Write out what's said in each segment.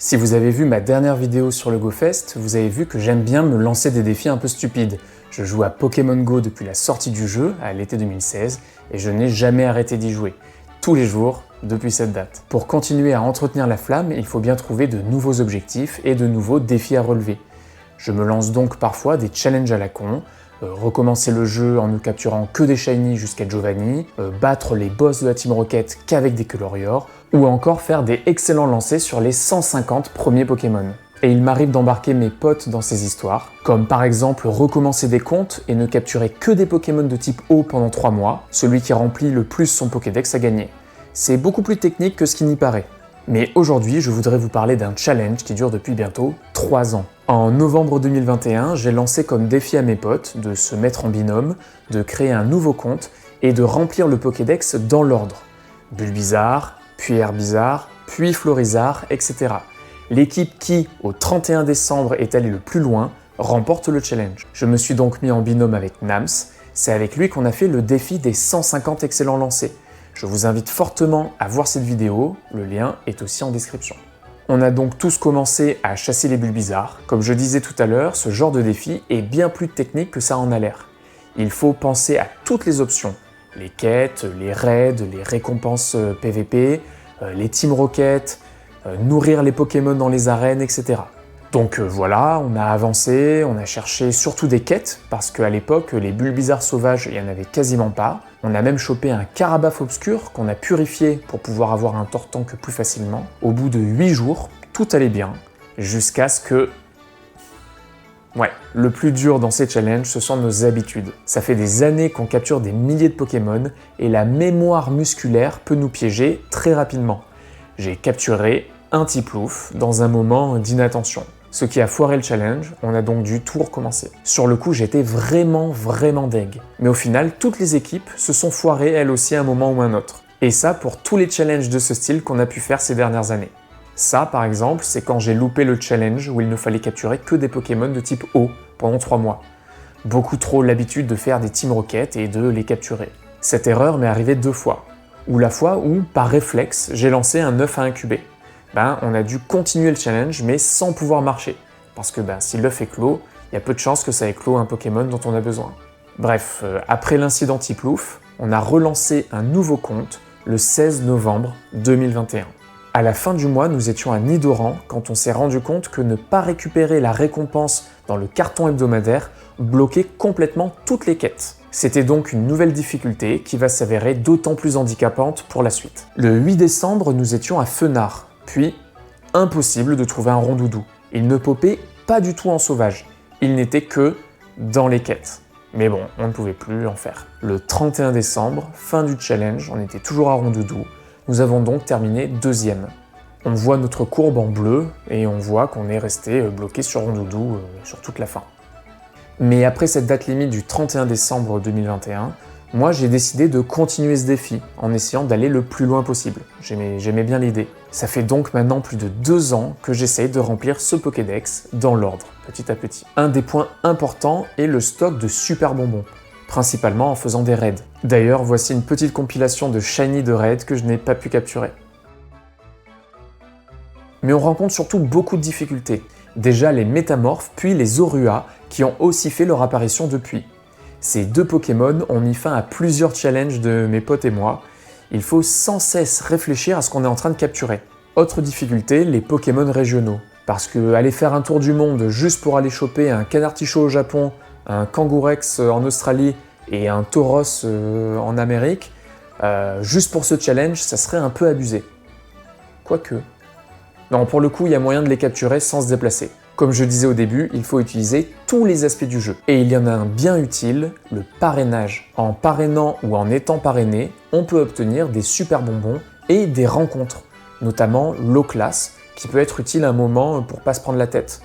Si vous avez vu ma dernière vidéo sur le GoFest, vous avez vu que j'aime bien me lancer des défis un peu stupides. Je joue à Pokémon Go depuis la sortie du jeu, à l'été 2016, et je n'ai jamais arrêté d'y jouer. Tous les jours, depuis cette date. Pour continuer à entretenir la flamme, il faut bien trouver de nouveaux objectifs et de nouveaux défis à relever. Je me lance donc parfois des challenges à la con, recommencer le jeu en ne capturant que des shiny jusqu'à Giovanni, battre les boss de la Team Rocket qu'avec des Colorior, ou encore faire des excellents lancers sur les 150 premiers Pokémon. Et il m'arrive d'embarquer mes potes dans ces histoires, comme par exemple recommencer des comptes et ne capturer que des Pokémon de type eau pendant 3 mois, celui qui remplit le plus son Pokédex a gagné. C'est beaucoup plus technique que ce qui n'y paraît. Mais aujourd'hui, je voudrais vous parler d'un challenge qui dure depuis bientôt 3 ans. En novembre 2021, j'ai lancé comme défi à mes potes de se mettre en binôme, de créer un nouveau compte et de remplir le Pokédex dans l'ordre. Bulbizarre, puis Herbizarre, puis Florizarre, etc. L'équipe qui, au 31 décembre, est allée le plus loin, remporte le challenge. Je me suis donc mis en binôme avec Nams, c'est avec lui qu'on a fait le défi des 150 excellents lancers. Je vous invite fortement à voir cette vidéo, le lien est aussi en description. On a donc tous commencé à chasser les Bulbizarres. Comme je disais tout à l'heure, ce genre de défi est bien plus technique que ça en a l'air. Il faut penser à toutes les options. Les quêtes, les raids, les récompenses PVP, les Team Rocket, nourrir les Pokémon dans les arènes, etc. Donc voilà, on a avancé, on a cherché surtout des quêtes, parce qu'à l'époque, les Bulbizarres sauvages, il n'y en avait quasiment pas. On a même chopé un Carabaf obscur qu'on a purifié pour pouvoir avoir un Tortank plus facilement. Au bout de 8 jours, tout allait bien, jusqu'à ce que... Ouais, le plus dur dans ces challenges, ce sont nos habitudes. Ça fait des années qu'on capture des milliers de Pokémon, et la mémoire musculaire peut nous piéger très rapidement. J'ai capturé un Tiplouf dans un moment d'inattention. Ce qui a foiré le challenge, on a donc dû tout recommencer. Sur le coup, j'étais vraiment deg. Mais au final, toutes les équipes se sont foirées elles aussi à un moment ou un autre. Et ça pour tous les challenges de ce style qu'on a pu faire ces dernières années. Ça, par exemple, c'est quand j'ai loupé le challenge où il ne fallait capturer que des Pokémon de type eau pendant 3 mois. Beaucoup trop l'habitude de faire des Team Rocket et de les capturer. Cette erreur m'est arrivée 2 fois. Ou la fois où, par réflexe, j'ai lancé un œuf à incuber. On a dû continuer le challenge, mais sans pouvoir marcher. Parce que si l'œuf est clos, il y a peu de chances que ça éclot un Pokémon dont on a besoin. Bref, après l'incident Tiplouf, on a relancé un nouveau compte le 16 novembre 2021. À la fin du mois, nous étions à Nidoran quand on s'est rendu compte que ne pas récupérer la récompense dans le carton hebdomadaire bloquait complètement toutes les quêtes. C'était donc une nouvelle difficulté qui va s'avérer d'autant plus handicapante pour la suite. Le 8 décembre, nous étions à Fenard. Puis, impossible de trouver un Rondoudou. Il ne popait pas du tout en sauvage. Il n'était que dans les quêtes. Mais bon, on ne pouvait plus en faire. Le 31 décembre, fin du challenge, on était toujours à Rondoudou. Nous avons donc terminé 2e. On voit notre courbe en bleu et on voit qu'on est resté bloqué sur Rondoudou sur toute la fin. Mais après cette date limite du 31 décembre 2021, moi j'ai décidé de continuer ce défi en essayant d'aller le plus loin possible. J'aimais bien l'idée. Ça fait donc maintenant plus de 2 ans que j'essaye de remplir ce Pokédex dans l'ordre, petit à petit. Un des points importants est le stock de super bonbons, principalement en faisant des raids. D'ailleurs, voici une petite compilation de shiny de raids que je n'ai pas pu capturer. Mais on rencontre surtout beaucoup de difficultés. Déjà les métamorphes, puis les Zorua, qui ont aussi fait leur apparition depuis. Ces 2 Pokémon ont mis fin à plusieurs challenges de mes potes et moi. Il faut sans cesse réfléchir à ce qu'on est en train de capturer. Autre difficulté, les Pokémon régionaux. Parce que aller faire un tour du monde juste pour aller choper un Canartichaud au Japon, un Kangourex en Australie et un Tauros en Amérique, juste pour ce challenge, ça serait un peu abusé. Quoique... Non, pour le coup, il y a moyen de les capturer sans se déplacer. Comme je disais au début, il faut utiliser tous les aspects du jeu. Et il y en a un bien utile, le parrainage. En parrainant ou en étant parrainé, on peut obtenir des super bonbons et des rencontres, notamment l'eau classe, qui peut être utile à un moment pour pas se prendre la tête.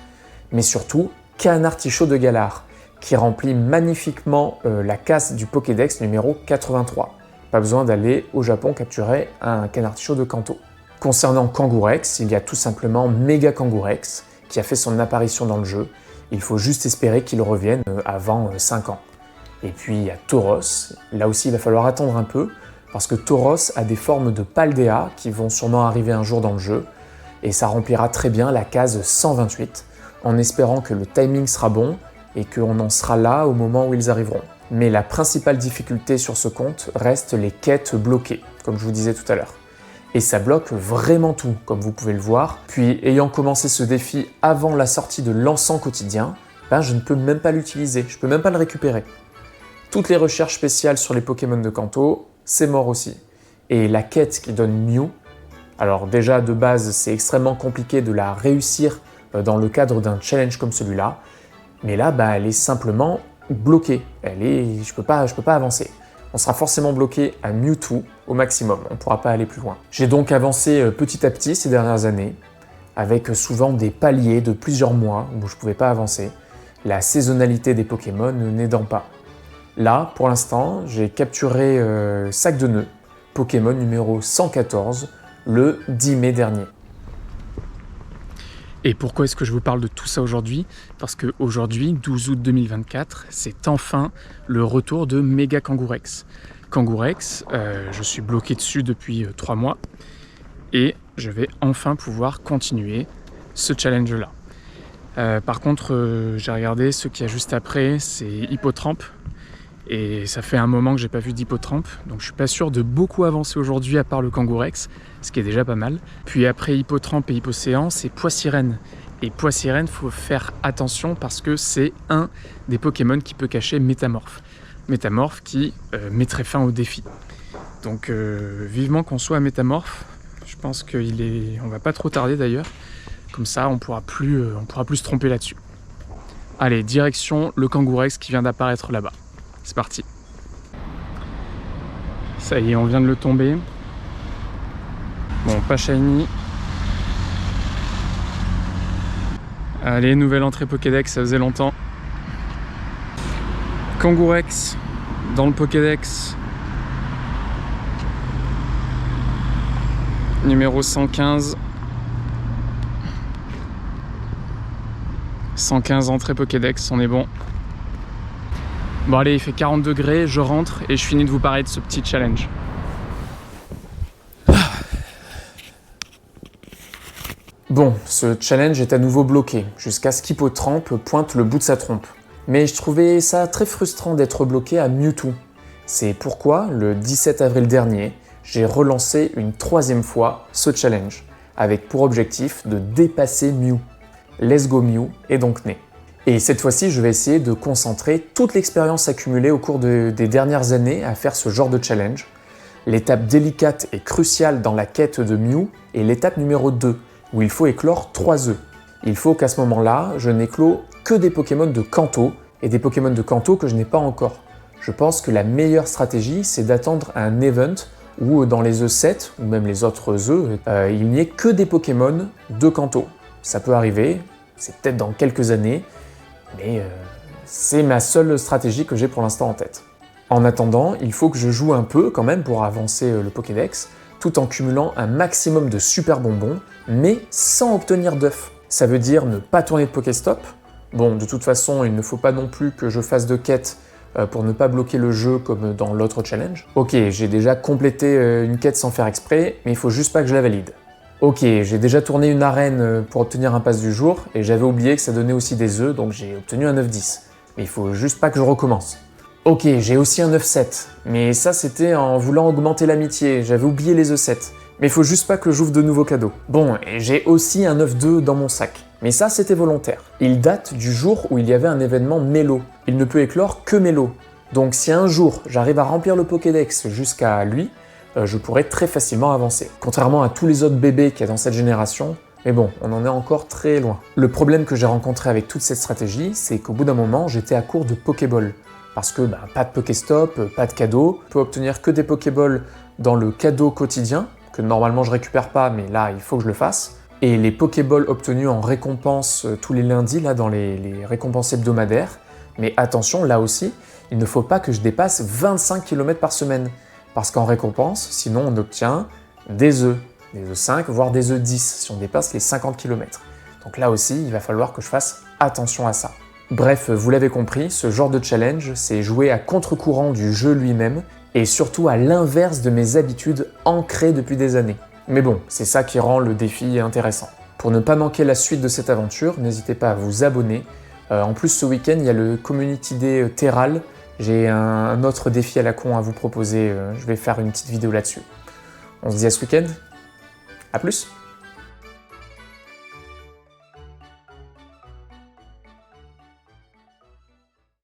Mais surtout, Canartichaud de Galar, qui remplit magnifiquement la case du Pokédex numéro 83. Pas besoin d'aller au Japon capturer un Canartichaud de Kanto. Concernant Kangourex, il y a tout simplement Mega Kangourex, qui a fait son apparition dans le jeu. Il faut juste espérer qu'il revienne avant 5 ans. Et puis il y a Tauros, là aussi il va falloir attendre un peu, parce que Tauros a des formes de Paldea qui vont sûrement arriver un jour dans le jeu. et ça remplira très bien la case 128, en espérant que le timing sera bon et qu'on en sera là au moment où ils arriveront. Mais la principale difficulté sur ce compte reste les quêtes bloquées, comme je vous disais tout à l'heure. Et ça bloque vraiment tout, comme vous pouvez le voir. Puis, ayant commencé ce défi avant la sortie de l'encens quotidien, je ne peux même pas l'utiliser, je peux même pas le récupérer. Toutes les recherches spéciales sur les Pokémon de Kanto, c'est mort aussi. Et la quête qui donne Mew, alors déjà de base c'est extrêmement compliqué de la réussir dans le cadre d'un challenge comme celui-là, mais là elle est simplement bloquée, je peux pas avancer. On sera forcément bloqué à Mewtwo au maximum, on ne pourra pas aller plus loin. J'ai donc avancé petit à petit ces dernières années, avec souvent des paliers de plusieurs mois où je ne pouvais pas avancer, la saisonnalité des Pokémon n'aidant pas. Là, pour l'instant, j'ai capturé Sac de Nœuds, Pokémon numéro 114, le 10 mai dernier. Et pourquoi est-ce que je vous parle de tout ça aujourd'hui? Parce qu'aujourd'hui, 12 août 2024, c'est enfin le retour de Mega Kangourex. Kangourex, je suis bloqué dessus depuis 3 mois et je vais enfin pouvoir continuer ce challenge-là. Par contre, j'ai regardé ce qu'il y a juste après, c'est Hippotrampe. Et ça fait un moment que j'ai pas vu d'Hippotrampe, donc je suis pas sûr de beaucoup avancer aujourd'hui à part le Kangourex, ce qui est déjà pas mal. Puis après Hippotrampe et Hippocéan, c'est Poissirène. Et Poissirène, faut faire attention parce que c'est un des Pokémon qui peut cacher Métamorphe. Métamorphe qui mettrait fin au défi. Donc vivement qu'on soit à Métamorphe, je pense on va pas trop tarder d'ailleurs. Comme ça, on pourra plus se tromper là-dessus. Allez, direction le Kangourex qui vient d'apparaître là-bas. C'est parti. Ça y est, on vient de le tomber. Bon, pas shiny. Allez, nouvelle entrée Pokédex, ça faisait longtemps. Kangourex dans le Pokédex. Numéro 115. 115 entrée Pokédex, on est bon. Bon allez, il fait 40 degrés, je rentre et je finis de vous parler de ce petit challenge. Bon, ce challenge est à nouveau bloqué, jusqu'à ce qu'Hippotrampe pointe le bout de sa trompe. Mais je trouvais ça très frustrant d'être bloqué à Mewtwo. C'est pourquoi, le 17 avril dernier, j'ai relancé une 3e fois ce challenge, avec pour objectif de dépasser Mew. Let's Go Mew est donc né. Et cette fois-ci, je vais essayer de concentrer toute l'expérience accumulée au cours des dernières années à faire ce genre de challenge. L'étape délicate et cruciale dans la quête de Mew est l'étape numéro 2, où il faut éclore 3 œufs. Il faut qu'à ce moment-là, je n'éclose que des Pokémon de Kanto, et des Pokémon de Kanto que je n'ai pas encore. Je pense que la meilleure stratégie, c'est d'attendre un event où dans les œufs 7, ou même les autres œufs, il n'y ait que des Pokémon de Kanto. Ça peut arriver, c'est peut-être dans quelques années, mais c'est ma seule stratégie que j'ai pour l'instant en tête. En attendant, il faut que je joue un peu quand même pour avancer le Pokédex, tout en cumulant un maximum de super bonbons, mais sans obtenir d'œufs. Ça veut dire ne pas tourner de Pokéstop. Bon, de toute façon, il ne faut pas non plus que je fasse de quête pour ne pas bloquer le jeu comme dans l'autre challenge. Ok, j'ai déjà complété une quête sans faire exprès, mais il faut juste pas que je la valide. Ok, j'ai déjà tourné une arène pour obtenir un pass du jour, et j'avais oublié que ça donnait aussi des œufs, donc j'ai obtenu un 9-10. Mais il faut juste pas que je recommence. Ok, j'ai aussi un 9-7, mais ça c'était en voulant augmenter l'amitié, j'avais oublié les œufs 7. Mais il faut juste pas que j'ouvre de nouveaux cadeaux. Bon, et j'ai aussi un 9-2 dans mon sac. Mais ça c'était volontaire. Il date du jour où il y avait un événement Mélo. Il ne peut éclore que Mélo. Donc si un jour j'arrive à remplir le Pokédex jusqu'à lui, je pourrais très facilement avancer. Contrairement à tous les autres bébés qu'il y a dans cette génération, mais bon, on en est encore très loin. Le problème que j'ai rencontré avec toute cette stratégie, c'est qu'au bout d'un moment, j'étais à court de Pokéballs. Parce que pas de Pokéstop, pas de cadeau, je peux obtenir que des Pokéballs dans le cadeau quotidien, que normalement je récupère pas, mais là il faut que je le fasse. Et les Pokéballs obtenus en récompense tous les lundis, là dans les récompenses hebdomadaires. Mais attention, là aussi, il ne faut pas que je dépasse 25 km par semaine. Parce qu'en récompense, sinon on obtient des œufs 5, voire des œufs 10, si on dépasse les 50 km. Donc là aussi, il va falloir que je fasse attention à ça. Bref, vous l'avez compris, ce genre de challenge, c'est jouer à contre-courant du jeu lui-même, et surtout à l'inverse de mes habitudes ancrées depuis des années. Mais bon, c'est ça qui rend le défi intéressant. Pour ne pas manquer la suite de cette aventure, n'hésitez pas à vous abonner. En plus, ce week-end, il y a le Community Day Terral. J'ai un autre défi à la con à vous proposer. Je vais faire une petite vidéo là-dessus. On se dit à ce week-end. À plus!